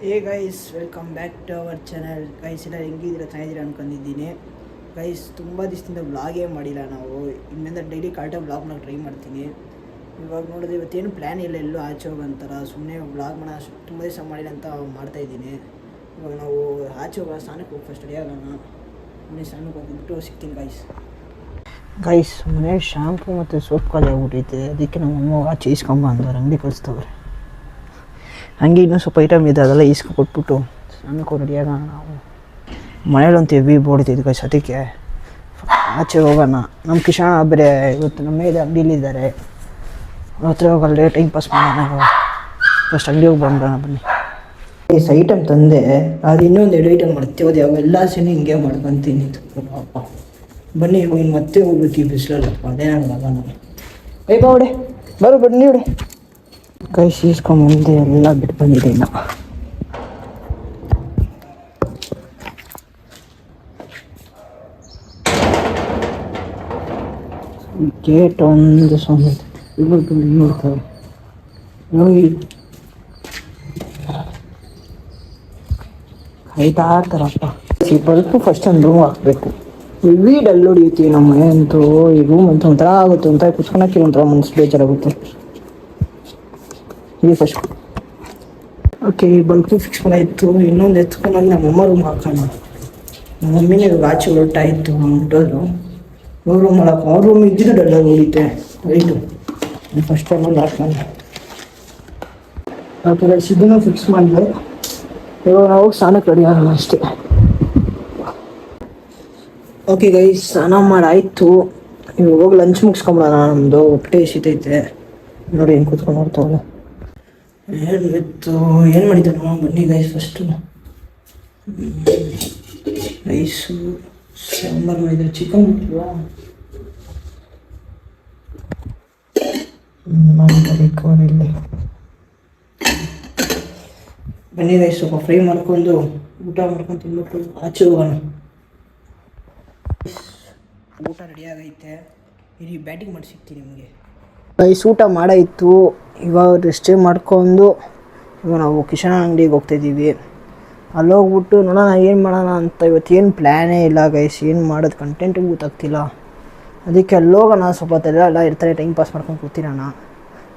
Hey guys, welcome back to our channel. Guys ಎಲ್ಲ ಹೆಂಗಿದ್ದೀರಾ, ಚೆನ್ನಾಗಿದ್ದೀರಾ ಅನ್ಕೊಂಡಿದ್ದೀನಿ. ಗೈಸ್ ತುಂಬ ದಿವಸದಿಂದ ವ್ಲಾಗೇ ಮಾಡಿಲ್ಲ ನಾವು. ಇನ್ನೊಂದು ಡೈಲಿ ಕರೆಕ್ಟಾಗಿ ವ್ಲಾಗ್ ಮಾಡೋಕ್ಕೆ ಟ್ರೈ ಮಾಡ್ತೀನಿ. ಇವಾಗ ನೋಡಿದ್ರೆ ಇವತ್ತೇನು ಪ್ಲ್ಯಾನ್ ಇಲ್ಲ, ಎಲ್ಲೂ ಆಚೆ ಹೋಗೋಂಥರ ಸುಮ್ಮನೆ ವ್ಲಾಗ್ ಮಾಡೋಣ, ತುಂಬ ದಿವಸ ಮಾಡಿಲ್ಲ ಅಂತ ಮಾಡ್ತಾಯಿದ್ದೀನಿ. ಇವಾಗ ನಾವು ಆಚೆ ಹೋಗೋ ಸ್ನಾನಕ್ಕೆ ಹೋಗಿ ಫಸ್ಟ್ ರೆಡಿ ಆಗೋಣ. ಮನೆ ಸ್ನಾನಕ್ಕೆ ಹೋಗ್ಬಿಟ್ಟು ಸಿಗ್ತೀನಿ ಗೈಸ್. ಮನೆ ಶಾಂಪು ಮತ್ತು ಸೋಪ್ ಖಾಲಿ ಆಗ್ಬಿಟ್ಟೈತೆ, ಅದಕ್ಕೆ ನಮ್ಮ ಆಚೆ ಈಸ್ಕೊಂಬ ಅಂದವ್ರು, ಅಂಗಡಿ ಕಳಿಸ್ತವ್ರೆ. ಹಂಗೆ ಇನ್ನೂ ಸ್ವಲ್ಪ ಐಟಮ್ ಇದೆ, ಅದೆಲ್ಲ ಕೊಟ್ಬಿಟ್ಟು ಸ್ನಾನಕ್ಕೆ ರೆಡಿಯಾಗೋಣ ನಾವು. ಮನೇಲಂತೂ ಹೆವಿ ಬೋಡ್ತಿದ್ದು ಗೈಸ್, ಅದಕ್ಕೆ ಆಚೆ ಹೋಗೋಣ. ನಮ್ಮ ಕಿಶಾಣ ಬೇರೆ ಇವತ್ತು ನಮ್ಮ ಮೇಲೆ ಅಂಗಡಿಲಿದ್ದಾರೆ, ಹತ್ರ ಹೋಗಲ್ಲ, ಟೈಮ್ ಪಾಸ್ ಮಾಡೋಣ. ಫಸ್ಟ್ ಅಂಗಡಿ ಹೋಗಿ ಬಂದ್ಬಿಡೋಣ ಬನ್ನಿ. ಐಟಮ್ ತಂದೆ, ಅದು ಇನ್ನೊಂದು 2 ಐಟಮ್ ಮಾಡ್ತೀವದು, ಅವೆಲ್ಲ ಸೇರಿ ಹಿಂಗೆ ಮಾಡ್ಕೊತೀನಿ. ಪಾಪ ಬನ್ನಿ, ಇನ್ನು ಮತ್ತೆ ಹೋಗ್ಬೇಕು ಈ ಬಿಸಿಲಲ್ಲಪ್ಪ, ಅದೇನಾಗಲ್ಲ ನಾನು. ಬಾ ಹೊಡೆ, ಬನ್ನಿ ಹೊಡೆ. ಕೈ ಸೀಸ್ಕೊಂಬಂದು ಎಲ್ಲ ಬಿಟ್ಟು ಬಂದಿದೆ. ಇನ್ನು ಗೇಟ್ ಒಂದು ಸೌಂಡ್ ನೋಡ್ತಾರೆ ನೋಡಿ, ಕಾಯ್ತಾ ಇರ್ತಾರಪ್ಪ. ಈ ಬಲ್ಪು ಫಸ್ಟ್ ಒಂದು ರೂಮ್ ಹಾಕಬೇಕು. ವೀಡಲ್ಲಿ ಹೊಡಿಯುತ್ತೀವಿ ನಮ್ಮ ಮನೆ ಅಂತೂ. ಈ ರೂಮ್ ಅಂತೂ ಒಂಥರ ಆಗುತ್ತೆ, ಒಂಥರ ಕುತ್ಕೊಳಕ್ಕೆ ಒಂಥರ ಮನಸ್ಸು ಬೇಜಾರಾಗುತ್ತೆ. ಈ ಫಸ್ಟ್ ಓಕೆ, ಈ ಬಲ್ಪು ಫಿಕ್ಸ್ ಮಾಡಾಯಿತು. ಇನ್ನೊಂದು ಎತ್ಕೊಂಡು ನಮ್ಮಮ್ಮ ರೂಮ್ ಹಾಕೋಣ. ನಮ್ಮ ಮಮ್ಮಿನೇ ಆಚೆ ಹೊರಟಾಯಿತು, ಹೊಂಟೋದು ಅವ್ರ ರೂಮ್ ಮಾಡಕ್ಕೆ. ಅವ್ರ ರೂಮ್ ಇದ್ದಿದ್ದು ಡಲ್ಲ ಹೊಡಿತೆ ರೈಟು. ಫಸ್ಟ್ ಟೈಮ್ ಒಂದು ಹಾಕೋಣ. ಓಕೆ, ಸಿದ್ದನ್ನು ಫಿಕ್ಸ್ ಮಾಡಿದೆ. ಇವಾಗ ನಾವು ಸ್ನಾನಕ್ಕೆ ರೆಡಿ ಆಗೋಣ ಅಷ್ಟೇ. ಓಕೆ ಗೈಸ್, ಸ್ನಾನ ಮಾಡಾಯಿತು. ಇವಾಗ ಹೋಗಿ ಲಂಚ್ ಮುಗಿಸ್ಕೊಂಬಿಡೋಣ. ನಮ್ಮದು ಹೊಟ್ಟೆ ಎಸಿತೈತೆ ನೋಡಿ, ಹೆಂಗೆ ಕೂತ್ಕೊಂಡು ನೋಡ್ತಾವಲ್ಲ. ಏನು ಮಾಡಿದ್ದೆ ನಾವು, ಬನ್ನಿ ಗೈಸ್. ಫಸ್ಟು ರೈಸು ಸಾಂಬಾರು ಮಾಡಿದ್ರೆ, ಚಿಕನ್ ಬಿಟ್ಟಿಲ್ವಾ ಇಲ್ಲಿ. ಬನ್ನಿ ಗೈಸ್, ಸ್ವಲ್ಪ ಫ್ರೈ ಮಾಡ್ಕೊಂಡು ಊಟ ಮಾಡ್ಕೊಂಡು ತಿನ್ಬಿಟ್ಟು ಆಚೆ ಹೋಗೋಣ. ಊಟ ರೆಡಿ ಆಗೈತೆ, ಇಲ್ಲಿ ಬ್ಯಾಟಿಂಗ್ ಮಾಡಿ ಸಿಗ್ತೀನಿ ನಿಮಗೆ. ಗೈಸ್ ಊಟ ಮಾಡಾಯಿತು. ಇವಾಗ ರೆಸ್ಟೇ ಮಾಡ್ಕೊಂಡು ಇವಾಗ ನಾವು ಕಿಶನ ಅಂಗಡಿಗೆ ಹೋಗ್ತಾಯಿದ್ದೀವಿ. ಅಲ್ಲಿ ಹೋಗ್ಬಿಟ್ಟು ನೋಡೋಣ ಏನು ಮಾಡೋಣ ಅಂತ. ಇವತ್ತೇನು ಪ್ಲ್ಯಾನೇ ಇಲ್ಲ ಗೈಸ್, ಏನು ಮಾಡೋದು ಕಂಟೆಂಟಿಗೆ ಗೊತ್ತಾಗ್ತಿಲ್ಲ. ಅದಕ್ಕೆ ಅಲ್ಲಿ ಹೋಗೋಣ. ಸ್ವಲ್ಪ ಎಲ್ಲ ಇರ್ತಾರೆ, ಟೈಮ್ ಪಾಸ್ ಮಾಡ್ಕೊಂಡು ಕೂತಿರೋಣ.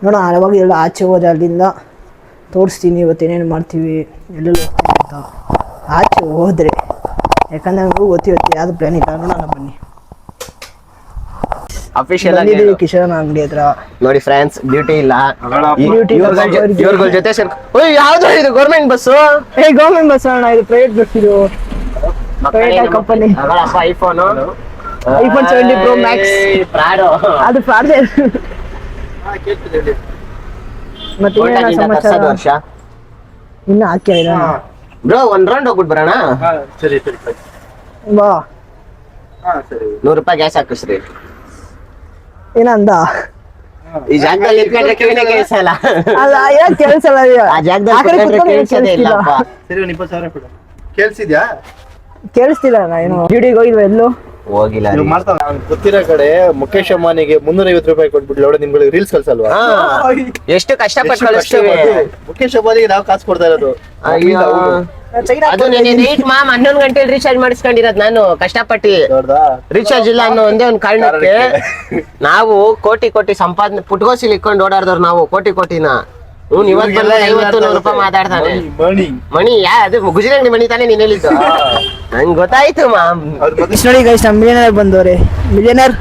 ನೋಡೋಣ ಅವಾಗ ಎಲ್ಲ ಆಚೆ ಹೋದೆ, ಅಲ್ಲಿಂದ ತೋರಿಸ್ತೀನಿ ಇವತ್ತೇನೇನು ಮಾಡ್ತೀವಿ, ಎಲ್ಲೆಲ್ಲ ಹೋಗ್ತೀವಿ ಅಂತ. ಆಚೆ ಹೋದರೆ ಯಾಕಂದರೆ ನಮಗೂ ಗೊತ್ತಿರುತ್ತೆ, ಯಾವುದು ಪ್ಲ್ಯಾನ್ ಇಲ್ಲ. ನೋಡೋಣ ಬನ್ನಿ. ಅಫಿಷಿಯಲ್ ಆಗಿ ಕಿಶನ್ ಅಂಗಡಿ ಹತ್ರ ನೋಡಿ ಫ್ರೆಂಡ್ಸ್, ಡ್ಯೂಟಿ ಇಲ್ಲ, ಇವ್ರಗಳ ಜೊತೆ ಯಾವ್ದು ಇದು ಗೌರ್ಮೆಂಟ್ ಬಸ್ಸು? ಗೌರ್ಮೆಂಟ್ ಬಸ್ ಅಣ್ಣ, ಇದು ಪ್ರೈವೇಟ್ ಬಸ್. ಇದು private company. IPhone 70 Pro Max ಅದು ಪ್ರಾಡೇ. ಮತ್ತೆ ಸಮಾಚಾರ ವರ್ಷ ಇನ್ನು ಹಾಕಿ ಬ್ರೋ, ಒಂದ್ ರೌಂಡ್ ಹೋಗ್ಬಿಟ್ಟು ಬರೋಣ. ಸರಿ ಬಾ. ₹100 ಗ್ಯಾಸ್ ಹಾಕಿಸ್ರಿ. ಏನಂದ? ಈ ಜಾಗದಲ್ಲಿ ಇಟ್ಕೊಂಡ್ರೆ ಕಿವಿನೇ ಕೇಳಿಸಲ್ಲ. ಅಲ್ಲ, ಯಾಕೆ ಕೇಳಿಸಲ್ಲ? ಆ ಜಾಗದಲ್ಲಿ ಕೇಳಿಸೋದೇ ಇಲ್ಲಪ್ಪ. ಸರಿ, ಒಂದು 20,000 ಕೊಡು. ಕೇಳಿಸಿದ್ಯಾ? ಕೇಳಿಸ್ತಿಲ್ಲ ಅಣ್ಣ. ಏನು ಡ್ಯೂಟಿಗೆ ಹೋಗಿದ್ವಾ? ಎಲ್ಲೂ ಹೋಗಿಲ್ಲ. ಗೊತ್ತಿರೋ ಕಡೆ ಮುಖೇಶ್ ಅಮ್ಮಾನಿಗೆ ₹350 ಕೊಟ್ಬಿಟ್ಟು ಅವಳು ನಿಮ್ಗಳಿಗೆ ರೀಲ್ಸ್ ಕಳ್ಸಲ್ವಾ? ಎಷ್ಟು ಕಷ್ಟಪಟ್ಟು ಕಳಿಸ್ತೀವಿ. ಮುಖೇಶ್ ಅಮ್ಮಾನಿಗೆ ನಾವು ಕಾಸು ಕೊಡ್ತಾ ಇರೋದು. ಅದು ನೈಟ್ ಮಾಮ್ 11 ಗಂಟೆಲಿ ರೀಚಾರ್ಜ್ ಮಾಡಿಸ್ಕೊಂಡಿರೋದು ನಾನು ಕಷ್ಟಪಟ್ಟು. ರೀಚಾರ್ಜ್ ಇಲ್ಲ ಅನ್ನೋ ಒಂದೇ ಒಂದು ಕಾರಣಕ್ಕೆ ನಾವು ಕೋಟಿ ಸಂಪಾದನೆ ಪುಟ್ಗೋಸಿಲ್ ಇಟ್ಕೊಂಡು ಓಡಾಡ್ದವ್ರು ನಾವು. ಕೋಟಿನ ಇವತ್ತು ಬಂದ ₹50-100 ಮಾತಾಡ್ತಾನೆ. ಮಣಿ ಅದು ಗುಜರಾಂಗಿ ಮಣಿ ತಾನೇ ನೀನ್ ಹೇಳಿದ್ದು? ನಂಗೆ ಗೊತ್ತಾಯ್ತು ಮಾಮ್. ನೋಡಿ ಗೈಸ್, ನಮ್ಮ ಮಿಲಿಯನರ್ ಬಂದವ್ರೆ. ಮಿಲಿಯನರ್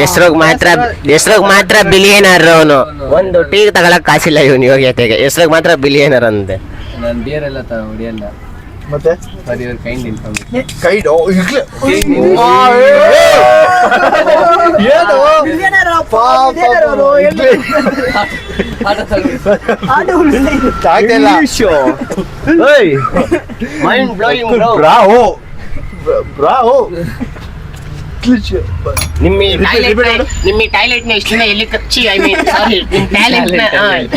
ಹೆಸ್ರೋಗ್ ಮಾತ್ರ ಬಿಲಿಯನರ್ ಅವನು. ಒಂದು ಟೀ ತಗೊಳಕ್ ಕಾಸಿಲ್ಲ ಇವನು ಯೋಗ್ಯತೆಗೆ, ಹೆಸ್ರೋಗ್ ಮಾತ್ರ ಬಿಲಿಯನರ್ ಅಂತೆ. ನಾನು ಬಿಯರ್ ಎಲ್ಲ ಹೊಡಿಯಲ್ಲ. ಮತ್ತೆ for your kind information. Mind blowing Bravo. ನಿಮ್ಮ ಟಾಯ್ಲೆಟ್ ನ ಇಷ್ಟ ದಿನ ಎಲ್ಲಿ ಕಚ್ಚಿ, ಐ ಮೀನ್ ಸಾರಿ, ನಿಮ್ ಟ್ಯಾಲೆಂಟ್ ನ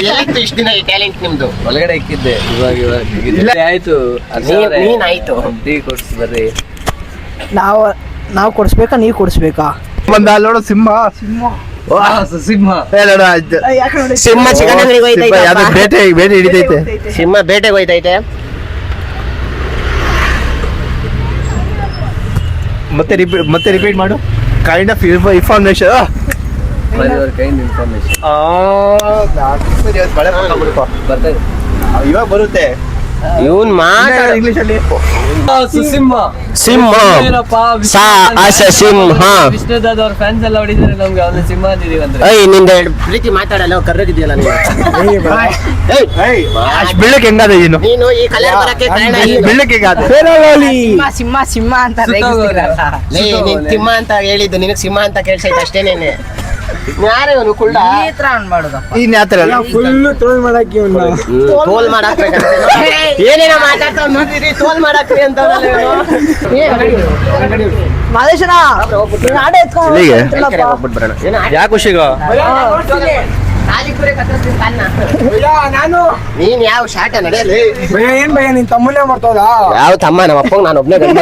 ಎಲ್ಲಿತ್ತು ಇಷ್ಟ ದಿನ? ಈ ಟ್ಯಾಲೆಂಟ್ ನಿಮ್ದು ಒಳಗಡೆ ಇಕ್ಕಿದ್ದೆ. ಇವಾಗ ಆಯ್ತು, ನೀನಾಯ್ತು. ಟೀ ಕೊಡ್ಸಿ ಬರ್ರಿ. ನಾವು ಕೊಡಿಸ್ಬೇಕಾ, ನೀವು ಕೊಡಿಸ್ಬೇಕಾ? ಬಂದ ನೋಡು ಸಿಂಹ. ಸಿಂಹ ಸಿಂಹ ಚಿಕನ್ ಅಂಗಡಿಗೆ ಹೋಯ್ತೈತೆ ಬೇಟೆ ಹಿಡಿತೈತೆ. ಸಿಂಹ ಬೇಟೆಗೆ ಹೋಯ್ತೈತೆ. ಮತ್ತೆ ರಿಪೀಟ್ ಮಾಡು. Kind of information. Kind information ಬರ್ತದೆ ಇವಾಗ ಬರುತ್ತೆ. ಇವನ್ ಮಾತಾಡ ಇಂಗ್ಲಿಷ್ ಅಲ್ಲಿ ಸಿಂಹ ಸಿಂಹ ಸಾ ಅಸ ಸಿಂಹ. ವಿಷ್ಣುದಾದ್ ಅವ್ರ ಫ್ಯಾನ್ಸ್ ಎಲ್ಲ ಹೊಡಿತಾರೆ ನಮ್ಗೆ ಅವನ ಸಿಂಹ ಅಂದಿದೀವಿ ಅಂದ್ರೆ. ಏಯ್ ನಿಂದ ಪ್ರೀತಿ ಮಾತಾಡಲ್ಲ ಕರ್ರಗಿದ್ಯಲ್ಲ ನೀನು. ಅಷ್ಟು ಬೆಳ್ಳಕ್ಕೆ ಹೆಂಗಾದ ನೀನು? ನೀನು ಈ ಕಲರ್ ಬರಕ್ಕೆ ಕಾರಣ ಏನು? ಬೆಳ್ಳಕ್ಕೆ ಹೆಂಗಾದ? ಸಿಂಹ ಅಂತ ಲೇ, ನೀನ್ ಸಿಂಹ ಅಂತ ಹೇಳಿದ್ದು ನಿನಗ್ ಸಿಂಹ ಅಂತ ಕೇಳ್ಸೈತೆ ಅಷ್ಟೇನೇನೆ. ಯಾರು ಇವನು ಕುಳ್ಳ ಇನ್ ಯಾವ ತರ ತೋಲ್ ಮಾಡಕ್ಕೆ ತೋಲ್ ಮಾಡಾಕ್ಬೇಕಂತ ಏನೇನೋ ಮಾತಾಡ್ತಾವ್ ನೋಡಿರಿ. ತೋಲ್ ಮಾಡಾಕ್ರಿ ಅಂತ ಮಾದೇಶನ ಆಡ ಇಲ್ಲಿಗೆ? ಹೋಗ್ಬಿಟ್ಬರೋಣ. ಯಾಕೆ ಖುಷಿಗ? ನಾನು ನೀನ್ ಯಾವ ಶಾಟ ನಡೆಯಲಿ? ಏನ್ ಭಯ ನಿನ್ ತಮ್ಮನೇ ಮಾಡ್ತಾವಲ್ಲ. ಯಾವ ತಮ್ಮ ನಮ್ಮ ಅಪ್ಪಂಗ್ ನಾನು ಒಬ್ನೇ ಗಂಡ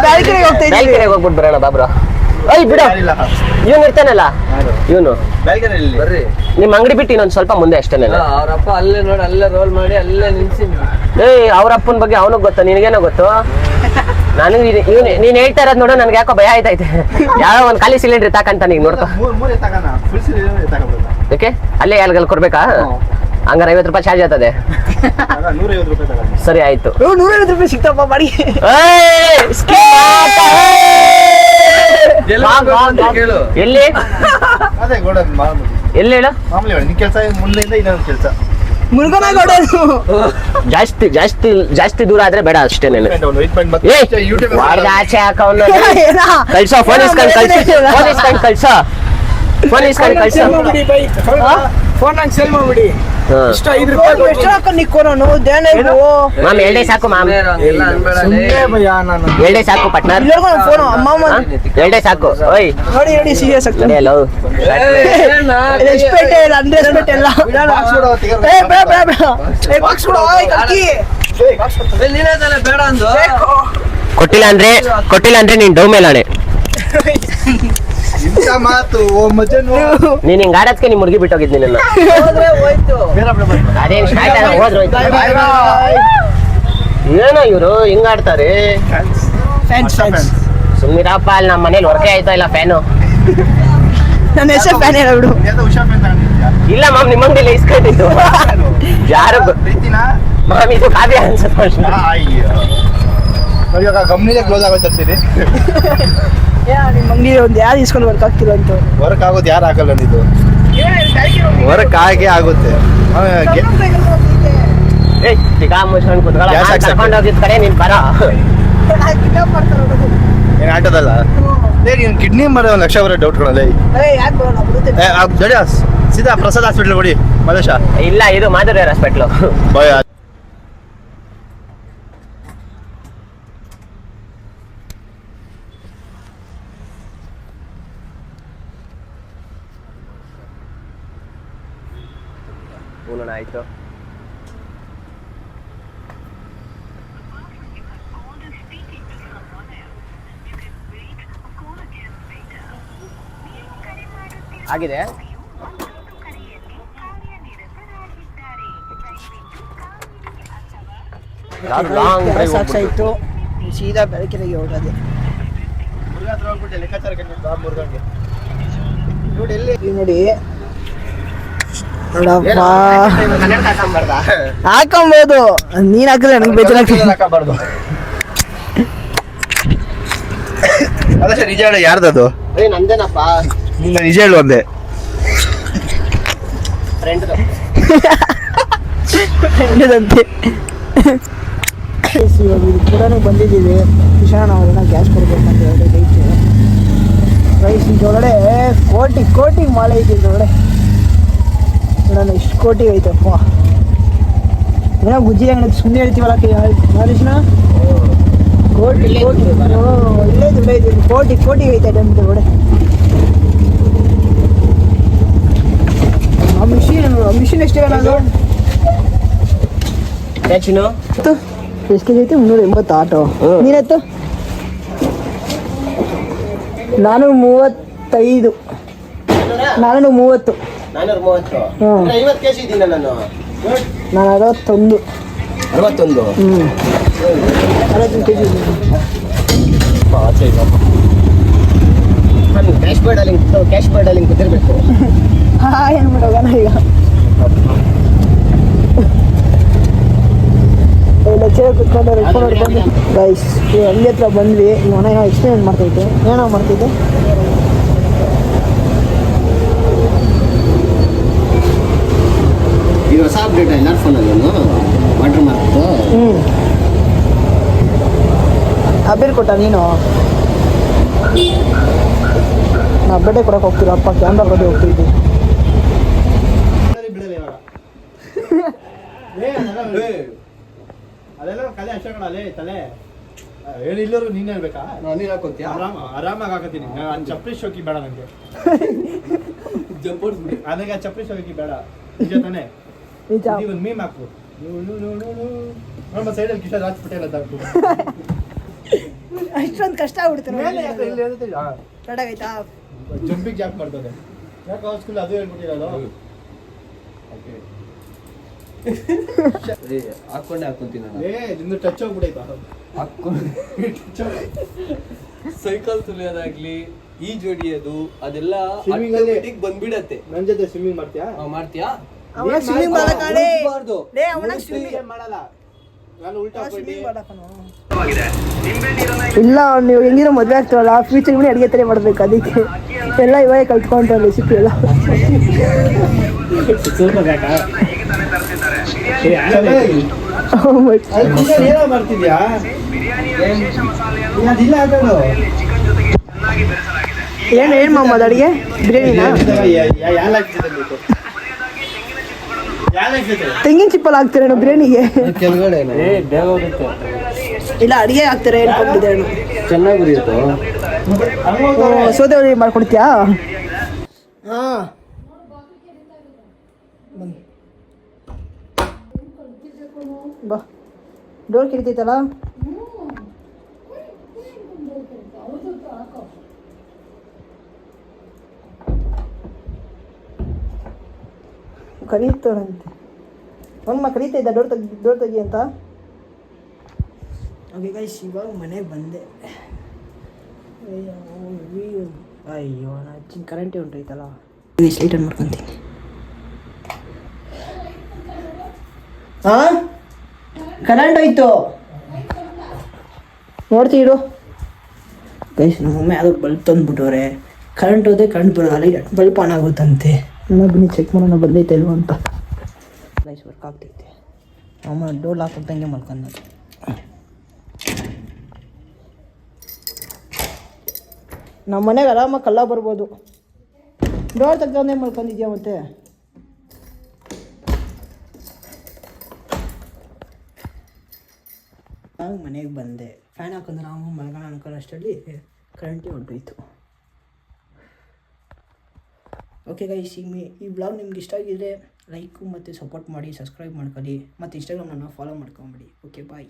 ಬ್ಯಾಲ್ಕನಿಗೆ ಹೋಗ್ತಾ ಇದ್ದೀನಿ. ಹೋಗ್ಬಿಟ್ಟು ಬರೋಣ ಬಾಬ್ರು. ಐ ಬಿಡ, ಇವನು ಇರ್ತಾನಲ್ಲ ಇವನು ಬರ್ರಿ. ನಿಮ್ ಅಂಗಡಿ ಬಿಟ್ಟು ಇನ್ನೊಂದ್ ಸ್ವಲ್ಪ ಮುಂದೆ ಅಷ್ಟೇನೆ. ಅವ್ರಪ್ಪ ಅಲ್ಲೇ ನೋಡಿ, ಅಲ್ಲೇ ರೋಲ್ ಮಾಡಿ ಅಲ್ಲೇ ನಿಲ್ಸಿ. ಏಯ್ ಅವ್ರ ಅಪ್ಪನ ಬಗ್ಗೆ ಅವನಿಗೆ ಗೊತ್ತು, ನಿನಗೇನೋ ಗೊತ್ತು? ನಾನು ನೀನ್ ಹೇಳ್ತಾ ಇರೋದ್ ನೋಡು, ನನ್ಗೆ ಯಾಕೋ ಭಯ ಆಯ್ತೈತೆ. ಯಾವ ಒಂದ್ ಖಾಲಿ ಸಿಲಿಂಡರ್ ತಾಕಂತ ನೀಗ್ ನೋಡ್ಕೊ. ಓಕೆ, ಅಲ್ಲೇ ಯಾರಿಗೆಲ್ಲ ಕೊಡ್ಬೇಕಾ? ಹಂಗಾರೆ 50 ರೂಪಾಯಿ ಚಾರ್ಜ್ ಆಗ್ತದೆ. 150 ರೂಪಾಯಿ ಸರಿ ಆಯ್ತು. 150 ರೂಪಾಯಿ ಸಿಗ್ತಪ್ಪ ಬಾಡಿ. ಕೇಳು ಎಲ್ಲಿ ಅದೇ ಗೋಡನ್ ಎಲ್ಲಿ ಹೇಳು? ಮಾಮೂಲಿ ನಿನ್ ಕೆಲಸ ಮುಂದೆಯಿಂದ ಇನ್ನೊಂದು ಕೆಲಸ. ಮುರುಗನಗೌಡರು ಜಾಸ್ತಿ ಜಾಸ್ತಿ ಜಾಸ್ತಿ ದೂರ ಆದ್ರೆ ಬೇಡ ಅಷ್ಟೇನೆ. ಆಚೆ ಹಾಕವನ್ನ ಕಳ್ಸೋ. ಫೋನ್ ಇಸ್ಕೊಂಡ್ ಕಳ್ಸೋ. ಫೋನ್ ಸೇಲ್ ಮಾಡ್ಬಿಡಿ. ಇಷ್ಟ 5 ರೂಪಾಯಿ ಎಷ್ಟು ಹಾಕೊಂಡು ನಿಕ್ಕೋನು ದೇನೆ ಮಾಮ್ 2 ಸಾಕು ಮಾಮ್. ಎಲ್ಲ ಅನ್ಬೇಡ ಲೇ. ಭಯ ನಾನು 2 ಸಾಕು ಪಟ್ನಾರ್. ಫೋನ್ ಅಮ್ಮ 2 ಸಾಕು. ಓಯ್ ನೋಡಿ ಸೀರಿಯಸ್ ಆಗ್ತದೆ. ನಡೆಯಲ್ಲ. ರೆಸ್ಪೆಕ್ಟ್ ಇಲ್ಲ, ಅನ್ರೆಸ್ಪೆಕ್ಟ್ ಇಲ್ಲ. ಏ ಬೇಡ ಬೇಡ ಬೇಡ. ಏ ಬಾಕ್ಸ್ ಕೊಡು. ಓಯ್ ಕಕ್ಕಿ ನೀನೇ ತಾನೇ ಬೇಡ ಅಂದು. ಕೊಟ್ಟಿಲ್ಲ ಅಂದ್ರೆ ನೀನ್ ಡೌ ಮೇಲಾಣೆ. ಇಂಥ ಮಾತು ಓ ಮಜನು. ನೀನ್ ಹಿಂಗ್ ಆಡೋದಕ್ಕೆ ನಿಮ್ ಮುರ್ಗಿ ಬಿಟ್ಟೋಗಿದ್ ನಿನ್ನ. ಹೋದ್ರೆ ಹೋಯ್ತು. ಅದೇನ್ ಸ್ಟಾರ್ಟ್ ಹೋದ್ರು ಏನೋ ಇವ್ರು ಹಿಂಗ್ ಆಡ್ತಾರೆ. ಸುಮ್ಮಿರಪ್ಪ, ಅಲ್ಲಿ ನಮ್ಮ ಮನೇಲಿ ಹೊರಕೆ ಆಯ್ತಾ ಇಲ್ಲ ಫ್ಯಾನು. ನನ್ನ ಹೆಸರು ಫ್ಯಾನ್ ಹೇಳ ಬಿಡು. ಇಲ್ಲ ಮಾಮ್, ನಿಮ್ಮ ಅಂಗಡಿಲಿ ಇಸ್ಕೊಂಡಿದ್ದು. ಯಾರು ಮಾಮ್, ಇದು ಕಾವ್ಯ ಅನ್ಸುತ್ತೆ. ಇವಾಗ ಕಂಪ್ನಿಗೆ ಕ್ಲೋಸ್ ಆಗೋಗ್ತೀರಿ. ನಿಮ್ಮ ಅಂಗಡಿ ಒಂದು ಯಾರು ಇಸ್ಕೊಂಡು ವರ್ಕ್ ಆಗ್ತಿಲ್ಲ ಅಂತ. ವರ್ಕ್ ಆಗೋದು ಯಾರು ಆಗಲ್ಲ ಇದು. ವರ್ಕ್ ಆಗೇ ಆಗುತ್ತೆ. ಮುಚ್ಕೊಂಡು Gas accept. ಕರ್ಕೊಂಡು ಹೋಗಿದ್ ಕಡೆ ನೀನ್ ಬರ. ಏನ್ ಆಟೋದಲ್ಲ ನೀನ್ ಕಿಡ್ನಿ ಮರ 1 ಲಕ್ಷ ಬರೋ ಡೌಟ್ ಕೊಡಲ್ಲ. ಸೀದಾ ಪ್ರಸಾದ್ ಹಾಸ್ಪಿಟಲ್ ಕೊಡಿ ಮಲೇಶ. ಇಲ್ಲ, ಇದು ಮಾಧುರಿ ಹಾಸ್ಪಿಟ್ಲು. ಬಾಯ್. ಆಯ್ತು. ಆಗಿದೆ. ಸಾಕಾಯ್ತು, ಸೀದಾ ಬೆಳಕಿನಾಗೆ ಹೊರಟದೆ. ನೋಡಿ ನೋಡಪ್ಪ, ಹಾಕೊಂಬೋದು. ನೀನ್ ಹಾಕಿದ್ರೆ ನನಗೆ ಬೇಜಾರಾಗ್ತದೆ. ಅದಷ್ಟೇ ನಿಜ ಹೇಳು, ಯಾರ್ದದು? ನಂದೇನಪ್ಪ. ನಿನ್ನ ನಿಜ ಹೇಳು ಒಂದೇ. ಫ್ರೆಂಡದಂತೆ. ಕೂಡ ಬಂದಿದ್ದೀವಿ. ಕಿಶಾನ್ ಅವ್ರನ್ನ ಗ್ಯಾಸ್ ಕೊಡ್ಬೇಕಂತ ಹೇಳಿ ರೈಟ್ ರೈಸ್. ಇದೊಳಗಡೆ ಕೋಟಿ ಮಾಲೆ ಐತಿ. ಇದೊಳಗಡೆ ನೋಡೋಣ ಎಷ್ಟು ಕೋಟಿ ಐತಪ್ಪ. ಏನೋ ಗುಜ್ಜಿ ಅಂಗಡಿ ಸುಮ್ಮನೆ ಹೇಳ್ತೀವಲ್ಲ ಮಾದೇಶನ. ಕೋಟಿ ಐತೆ ಅಂತ ಒಳಗಡೆ. ಆ ಮಿಷಿನ್ ಎಷ್ಟಿದೆ ನಾನು ಎಷ್ಟು ಕೆ ಜಿ ಐತೆ? 380 ಆಟೋ. ನೀನೆತ್ತು ನಾನು 35. 430. 430. ಹ್ಮ್. 50 kg ಇದ್ದೀನ ನಾನು. ನಾನು 61. 61. 61 kg ಕ್ಯಾಶ್ ಬೋರ್ಡಲ್ಲಿ ಕೂತಿರ್ಬೇಕು. ಏನು ಮಾಡೋಣ ಈಗ. ಚೇರ್ ಕುತ್ಕೊಂಡು ರೆಡ್ಕೊಂಡು ಬಂದು ಗೈಸ್ ಹಂಗೆ ಹತ್ರ ಬಂದ್ವಿ. ಮನೆ ಎಕ್ಸ್ಪ್ಲೇನ್ ಮಾಡ್ತೈತೆ. ಏನೋ ಮಾಡ್ತಿದ್ದೆ ಇದು ಹೊಸ ಅಪ್ಡೇಟ್ ಎಲ್ಲರ ಫೋನಲ್ಲಿ ವಾಟರ್ ಮಾರ್ಕ್ದು. ಅಬ್ಬೇರು ಕೊಟ್ಟ ನೀನು. ನಾ ಅಬ್ಬೇಟೆ ಕೊಡಕ್ಕೆ ಹೋಗ್ತೀರಪ್ಪ, ಕ್ಯಾಮ್ರಾ ಕೊಟ್ಟು ಹೋಗ್ತಿದ್ವಿ. ಅದೆಲ್ಲ ಕಲೆ ಅಷ್ಟೇ ಕಣಲೇ ತಲೆ ಹೇಳಿ ಇಲ್ಲರೂ ನೀನ್ ಹೇಳ್ಬೇಕಾ? ನೀನ್ ಹಾಕೊಂತೀಯ ಆರಾಮಾಗಿ ಹಾಕತ್ತೀನಿ. ಚಪ್ಪಲಿ ಶೋಕಿ ಬೇಡ ನನಗೆ. ಜಂಪೋಡ್ಸ್ಬಿಡಿ. ನನಗೆ ಚಪ್ಪಲಿ ಶೋಕಿ ಬೇಡ. ನಿಜ ತಾನೆ? ನಿಜ. ಒಂದು ಮೀಮ್ ಹಾಕು. ನಮ್ಮ ಸೈಡಲ್ಲಿ ಕಿಶೋರ್ ರಾಜ್ ಪಟೇಲ್ ಅಂತ ಹಾಕು. ಅಷ್ಟೊಂದು ಕಷ್ಟ ಆಗ್ಬಿಡ್ತಾರೆ. ಕಡಾಗೈತಾ ಜಂಪಿಂಗ್ ಜಾಕ್ ಮಾಡ್ತಾರೆ. ಯಾಕೆ ಸ್ಕೂಲ್ ಅದು ಹೇಳ್ಬಿಟ್ಟಿರಲ್ಲ. ಹಾಕೊಂಡೆ ಹಾಕೊಂತೀನಿ ನಾನು. ನಿಂದು ಟಚ್ ಹೋಗ್ಬಿಟ್ಟೈತಾ? ಸೈಕಲ್ ತುಳಿಯೋದಾಗ್ಲಿ, ಈಜು ಹೊಡಿಯೋದು ಅದೆಲ್ಲ Swimming ಅಲ್ಲಿ automatic ಬಂದ್ಬಿಡತ್ತೆ. ನನ್ನ ಜೊತೆ ಸ್ವಿಮ್ಮಿಂಗ್ ಮಾಡ್ತೀಯಾ? ಮಾಡ್ತೀಯಾ? ಅವನ ಸ್ವಿಮ್ಮಿಂಗ್ ಮಾಡಕಾಣೆ. ಮುಳ್ಗ್ಬಾರ್ದು. ಲೇ ಅವನ ಸ್ವಿಮ್ಮಿಂಗ್ ಮಾಡಲ್ಲ. ನಾನು ಉಲ್ಟಾ ಹೋಗ್ಬಿಟ್ಟು ಇಲ್ಲ. ನೀವು ಹೆಂಗಿರೋ ಮದುವೆ ಆಗ್ತಾರಲ್ಲ, ಫ್ಯೂಚರ್ ಇವನೇ ಅಡುಗೆ ತರ ಮಾಡ್ಬೇಕು. ಅದಕ್ಕೆ ಎಲ್ಲ ಇವಾಗ ಕಲ್ತ್ಕೊಂಡ್ರೆ ರೆಸಿಪಿ ಎಲ್ಲ. ಸ್ವಲ್ಪ ಬೇಕಾ? ಏನೋ ಮಾಡ್ತಿದ್ಯಾ? ಅದಿಲ್ಲ ಹಾಕೋದು. ಏನು ಮಾಮದ ಅಡುಗೆ? ಬಿರಿಯಾನಿನಾ? ತೆಂಗಿನ ಚಿಪ್ಪಲ್ಲಿ ಹಾಕ್ತೀರೇನು ಬಿರಿಯಾನಿಗೆ? ಕೆಳಗಡೆ ಬೇಗ ಹೋಗುತ್ತೆ. ಇಲ್ಲ ಅಡುಗೆ ಹಾಕ್ತಾರೆ ಅನ್ಕೊಂಡಿದ್ದೆ. ಚೆನ್ನಾಗಿ ಉರಿಯುತ್ತೋ. ಸೌದೆ ಒಲೆ ಮಾಡ್ಕೊಡ್ತೀಯಾ? ಹಾಂ ಬಾ. ಡೋರ್ ಕಿಡಿತೈತಲ್ಲ. ಕರೀತಾರಂತೆ. ಒಂದು ಕರೀತಾ ಇದ್ದ ಡೋರ್ ತೆಗಿ ಅಂತ. ಓಕೆ ಗೈಸ್, ಇವಾಗ ಮನೆಗೆ ಬಂದೆ. ಅಯ್ಯೋ ನಾನು ಕರೆಂಟೇ ಹೊಂಟೈತಲ್ಲ. ಲೈಟ್ ಆನ್ ಮಾಡ್ಕೊತೀನಿ. ಹಾಂ ಕರೆಂಟ್ ಹೋಯ್ತು. ನೋಡ್ತೀರು ಗೈಸ್, ನಮ್ಮಮ್ಮೆ ಅದು ಬಲ್ಬ್ ತಂದುಬಿಟ್ಟವ್ರೆ. ಕರೆಂಟ್ ಹೋದೆ ಕರೆಂಟ್ ಬರೋಲ್ಲ, ಲೈಟ್ ಬಲ್ಬ್ ಆನ್ ಆಗುತ್ತಂತೆ. ನಾನು ಬನ್ನಿ ಚೆಕ್ ಮಾಡೋಣ ಬಂದೈತೆ ಇಲ್ವ ಅಂತ. ಗೈಸ್ ವರ್ಕ್ ಆಗ್ತೈತೆ. ಅಮ್ಮ ಡೋರ್ ಲಾಕ್ ಕೊಟ್ಟಂಗೆ ಮಾಡ್ಕೊಂಡು ನಮ್ಮ ಮನೆಗೆ ಆರಾಮಾಗಿ ಕಲ್ಲ ಬರ್ಬೋದು. ಡೋರ್ ತೆಗ್ದಂಗೆ ಮಾಡ್ಕೊಂಡಿದ್ಯಾ ಮತ್ತೆ? ಆಗ ಮನೆಗೆ ಬಂದೆ. ಫ್ಯಾನ್ ಹಾಕೊಂಡ್ರೆ ನಾವು ಮಲ್ಗೋಣ ಅನ್ಕೊಳ್ಳೋ ಅಷ್ಟರಲ್ಲಿ ಕರೆಂಟೇ ಹೊಂಟೋಯ್ತು. ಓಕೆ ಗೈಸ್, ಈ ಬ್ಲಾಗ್ ನಿಮ್ಗೆ ಇಷ್ಟ ಆಗಿದ್ರೆ ಲೈಕು ಮತ್ತು ಸಪೋರ್ಟ್ ಮಾಡಿ, ಸಬ್ಸ್ಕ್ರೈಬ್ ಮಾಡ್ಕೊಳ್ಳಿ ಮತ್ತು ಇನ್ಸ್ಟಾಗ್ರಾಮ್ ನನ್ನ ಫಾಲೋ ಮಾಡ್ಕೊಂಬಿಡಿ. ಓಕೆ ಬಾಯ್.